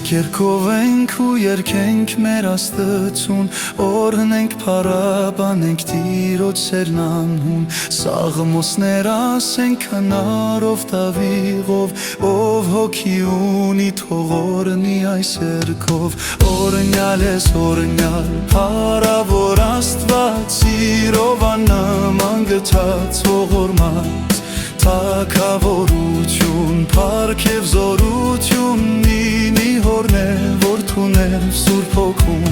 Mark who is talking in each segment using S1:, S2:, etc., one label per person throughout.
S1: Երկերքով ենք ու երկենք մեր Աստծուն, օրհնենք փառաբանենք Տիրոջ սերն անհուն, սաղմոսներ ասենք քնարով տավիղով, ով հոգի ունի թող օրհնի այս երգով, օրհնյալ ես օրհնյալ փառավոր Աստված, սիրով աննման գթած ողորմած, թագավորություն, փառք և զորություն լինի հորներ, որդուներ, Սուրբ Հոգուն,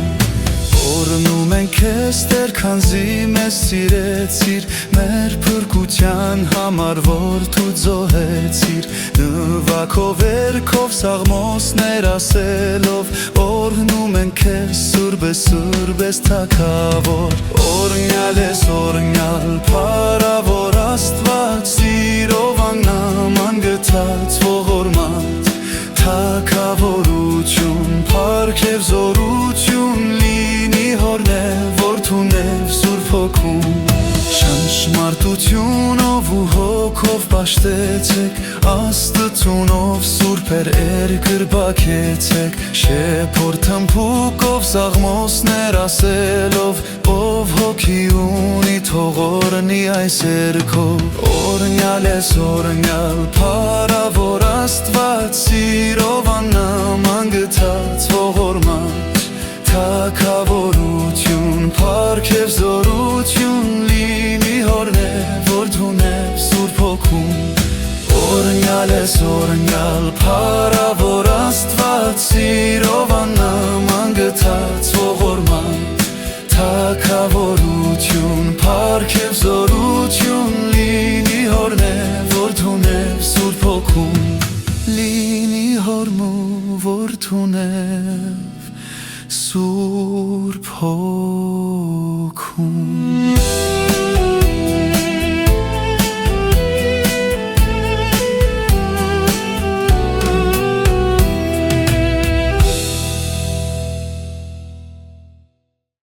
S1: օրհնում ենք քեզ Տեր, քանզի մեզ սիրեցիր, մեր փրկության համար որ դու զոհեցիր, նվագով երգով սաղմոսներ ասելով, օրհնում ենք քեզ Սուրբ ես թագավոր, օրհնյալ ես օրհնյալ փառավոր Աստված, սիրով աննման գթած ողորմած, թագավորություն, փառք և զորություն լինի հորներ, որդուներ, Սուրբ Հոգուն, շնչմարտությունով ու հոգով պաշտեցեք, Աստծունով սուրբեր երկրբակեցեք, շեփոր թմբուկով սաղմոսներ ասելով, ով հոգի ունի թող օրհնի այս երգով, օրհնյալ ես օրհնյալ փառավոր Աստված, սիրով աննման գթած ողորմած, թագավորություն, փառք և զորություն լինի հորներ, որդուներ, Սուրբ Հոգուն, օրհնյալ ես օրհնյալ փառավոր Աստված, սիրով աննման գթած ողորմած, թագավորություն, փառք և զորություն լինի հորներ, որդուներ, Սուրբ Հոգուն, լինի հորմու որդուներ, Սուրբ Հոգուն։